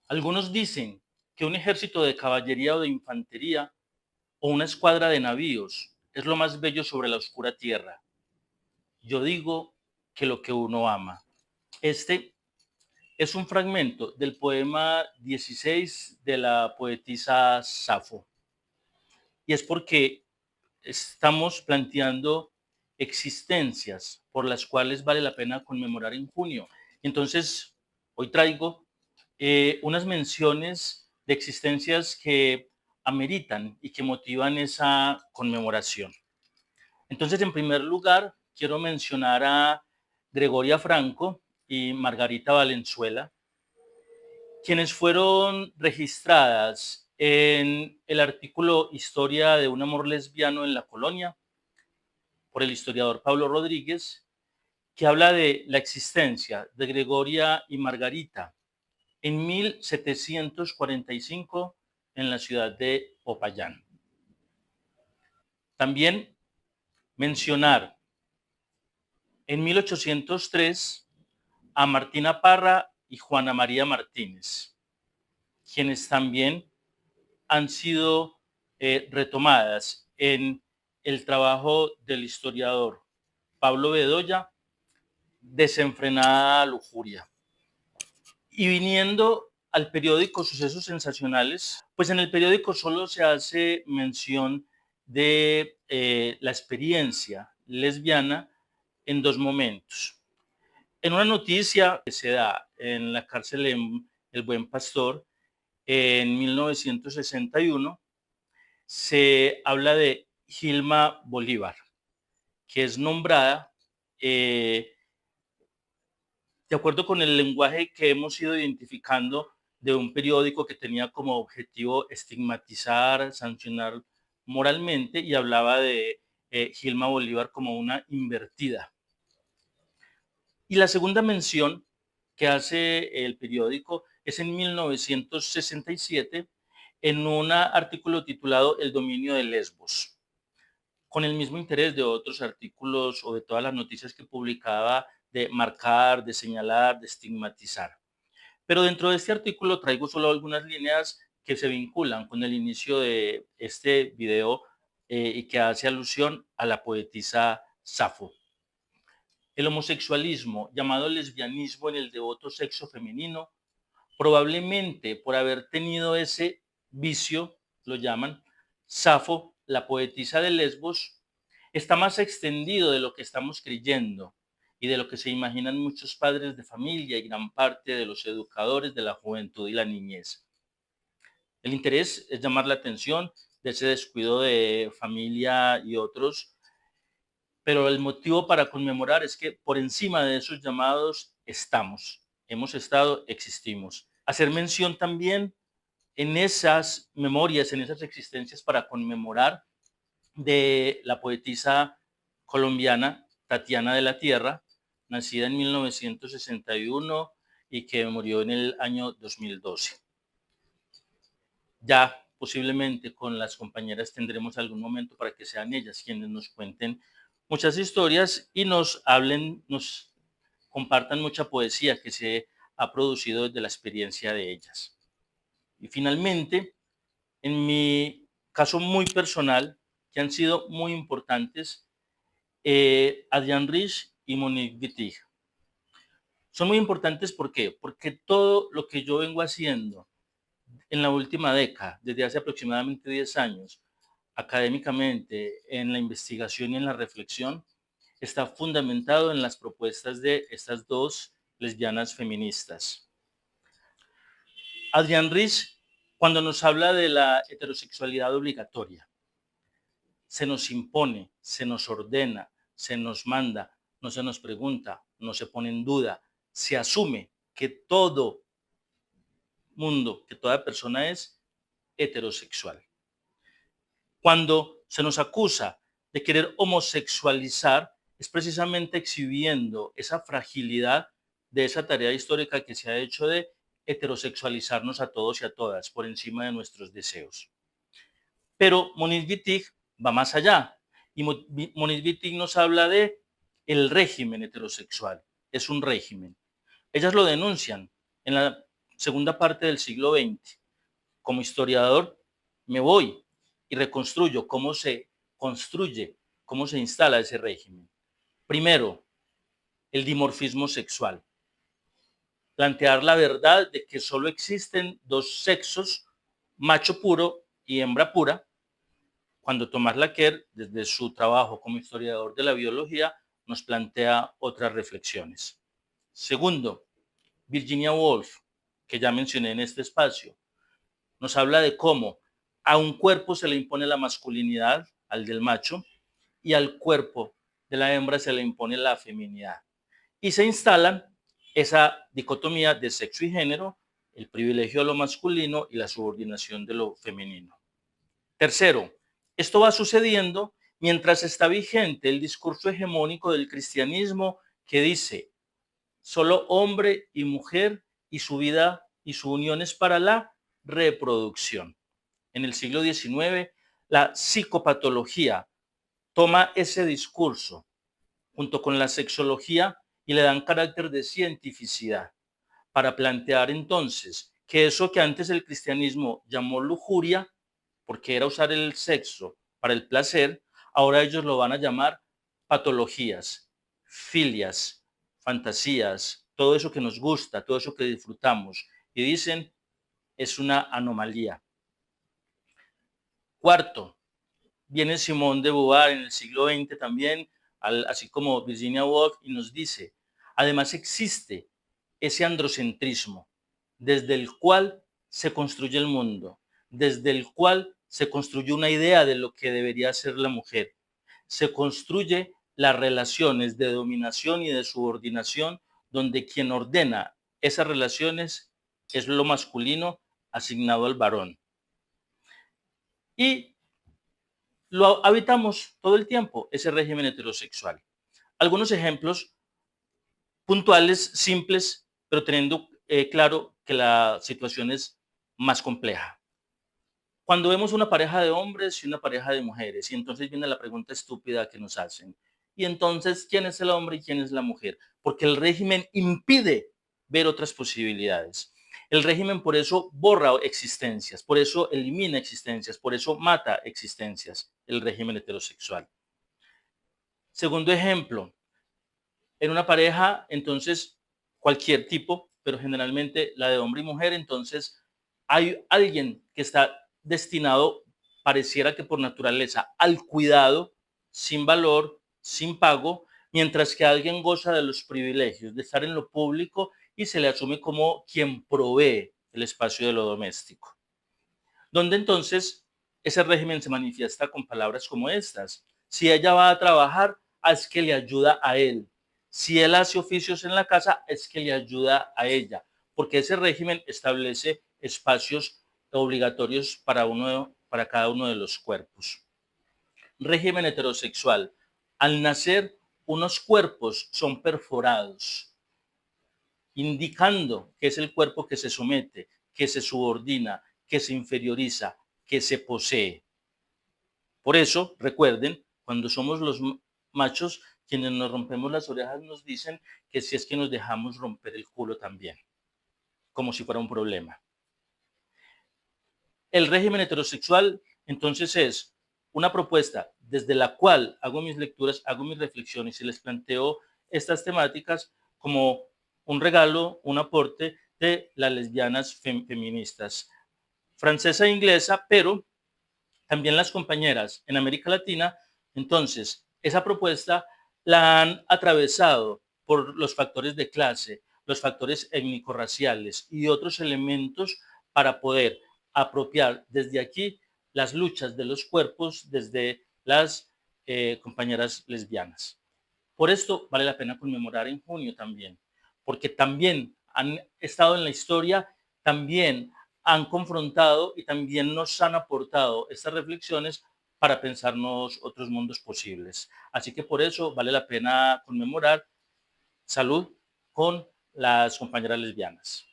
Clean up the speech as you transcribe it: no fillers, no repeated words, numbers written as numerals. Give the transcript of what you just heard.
Algunos dicen que un ejército de caballería o de infantería o una escuadra de navíos es lo más bello sobre la oscura tierra. Yo digo que lo que uno ama. Este es un fragmento del poema 16 de la poetisa Safo. Y es porque estamos planteando existencias por las cuales vale la pena conmemorar en junio. Entonces, hoy traigo unas menciones de existencias que ameritan y que motivan esa conmemoración. Entonces, en primer lugar, quiero mencionar a Gregoria Franco y Margarita Valenzuela, quienes fueron registradas en el artículo Historia de un amor lesbiano en la colonia por el historiador Pablo Rodríguez, que habla de la existencia de Gregoria y Margarita en 1745 en la ciudad de Popayán. También mencionar en 1803 a Martina Parra y Juana María Martínez, quienes también han sido retomadas en el trabajo del historiador Pablo Bedoya, Desenfrenada lujuria. Y viniendo al periódico Sucesos Sensacionales, pues en el periódico solo se hace mención de la experiencia lesbiana en dos momentos. En una noticia que se da en la cárcel en El Buen Pastor en 1961, se habla de Gilma Bolívar, que es nombrada de acuerdo con el lenguaje que hemos ido identificando de un periódico que tenía como objetivo estigmatizar, sancionar moralmente y hablaba de Gilma Bolívar como una invertida. Y la segunda mención que hace el periódico es en 1967 en un artículo titulado El dominio de Lesbos, con el mismo interés de otros artículos o de todas las noticias que publicaba de marcar, de señalar, de estigmatizar. Pero dentro de este artículo traigo solo algunas líneas que se vinculan con el inicio de este video y que hace alusión a la poetisa Safo. El homosexualismo, llamado lesbianismo en el devoto sexo femenino, probablemente por haber tenido ese vicio, lo llaman, Safo, la poetisa de Lesbos, está más extendido de lo que estamos creyendo y de lo que se imaginan muchos padres de familia y gran parte de los educadores de la juventud y la niñez. El interés es llamar la atención de ese descuido de familia y otros, pero el motivo para conmemorar es que por encima de esos llamados estamos, hemos estado, existimos. Hacer mención también en esas memorias, en esas existencias para conmemorar de la poetisa colombiana Tatiana de la Tierra, nacida en 1961 y que murió en el año 2012. Ya posiblemente con las compañeras tendremos algún momento para que sean ellas quienes nos cuenten muchas historias y nos hablen, nos compartan mucha poesía que se ha producido desde la experiencia de ellas. Y finalmente, en mi caso muy personal, que han sido muy importantes, Adrián Rich y Monique Wittig. Son muy importantes, ¿por qué? Porque todo lo que yo vengo haciendo en la última década, desde hace aproximadamente 10 años, académicamente, en la investigación y en la reflexión, está fundamentado en las propuestas de estas dos lesbianas feministas. Adrián Rich, cuando nos habla de la heterosexualidad obligatoria, se nos impone, se nos ordena, se nos manda, no se nos pregunta, no se pone en duda, se asume que todo mundo, que toda persona es heterosexual. Cuando se nos acusa de querer homosexualizar, es precisamente exhibiendo esa fragilidad de esa tarea histórica que se ha hecho de heterosexualizarnos a todos y a todas por encima de nuestros deseos. Pero Moniz Wittig va más allá y Moniz Wittig nos habla de el régimen heterosexual. Es un régimen. Ellas lo denuncian en la segunda parte del siglo XX. Como historiador, me voy y reconstruyo cómo se construye, cómo se instala ese régimen. Primero, el dimorfismo sexual. Plantear la verdad de que solo existen dos sexos, macho puro y hembra pura, cuando Thomas Laqueur, desde su trabajo como historiador de la biología, nos plantea otras reflexiones. Segundo, Virginia Woolf, que ya mencioné en este espacio, nos habla de cómo a un cuerpo se le impone la masculinidad, al del macho, y al cuerpo de la hembra se le impone la feminidad. Y se instala esa dicotomía de sexo y género, el privilegio de lo masculino y la subordinación de lo femenino. Tercero, esto va sucediendo mientras está vigente el discurso hegemónico del cristianismo que dice, solo hombre y mujer y su vida y su unión es para la reproducción. En el siglo XIX, la psicopatología toma ese discurso junto con la sexología y le dan carácter de cientificidad para plantear entonces que eso que antes el cristianismo llamó lujuria, porque era usar el sexo para el placer, ahora ellos lo van a llamar patologías, filias, fantasías, todo eso que nos gusta, todo eso que disfrutamos. Y dicen, es una anomalía. Cuarto, viene Simone de Beauvoir en el siglo XX también, así como Virginia Woolf, y nos dice, además existe ese androcentrismo desde el cual se construye el mundo, desde el cual se construye una idea de lo que debería ser la mujer. Se construye las relaciones de dominación y de subordinación, donde quien ordena esas relaciones es lo masculino asignado al varón. Y lo habitamos todo el tiempo, ese régimen heterosexual. Algunos ejemplos puntuales, simples, pero teniendo claro que la situación es más compleja. Cuando vemos una pareja de hombres y una pareja de mujeres, y entonces viene la pregunta estúpida que nos hacen, y entonces, ¿quién es el hombre y quién es la mujer? Porque el régimen impide ver otras posibilidades. El régimen por eso borra existencias, por eso elimina existencias, por eso mata existencias, el régimen heterosexual. Segundo ejemplo, en una pareja, entonces, cualquier tipo, pero generalmente la de hombre y mujer, entonces hay alguien que está destinado, pareciera que por naturaleza, al cuidado, sin valor, sin pago, mientras que alguien goza de los privilegios de estar en lo público y se le asume como quien provee el espacio de lo doméstico. Donde entonces ese régimen se manifiesta con palabras como estas. Si ella va a trabajar, es que le ayuda a él. Si él hace oficios en la casa, es que le ayuda a ella. Porque ese régimen establece espacios obligatorios para cada uno de los cuerpos. Régimen heterosexual. Al nacer, unos cuerpos son perforados, indicando que es el cuerpo que se somete, que se subordina, que se inferioriza, que se posee. Por eso, recuerden, cuando somos los machos, quienes nos rompemos las orejas nos dicen que si es que nos dejamos romper el culo también, como si fuera un problema. El régimen heterosexual, entonces, es una propuesta desde la cual hago mis lecturas, hago mis reflexiones y les planteo estas temáticas como un regalo, un aporte de las lesbianas feministas francesa e inglesa, pero también las compañeras en América Latina. Entonces, esa propuesta la han atravesado por los factores de clase, los factores étnico-raciales y otros elementos para poder apropiar desde aquí las luchas de los cuerpos desde las compañeras lesbianas. Por esto vale la pena conmemorar en junio también, porque también han estado en la historia, también han confrontado y también nos han aportado estas reflexiones para pensarnos otros mundos posibles. Así que por eso vale la pena conmemorar. Salud con las compañeras lesbianas.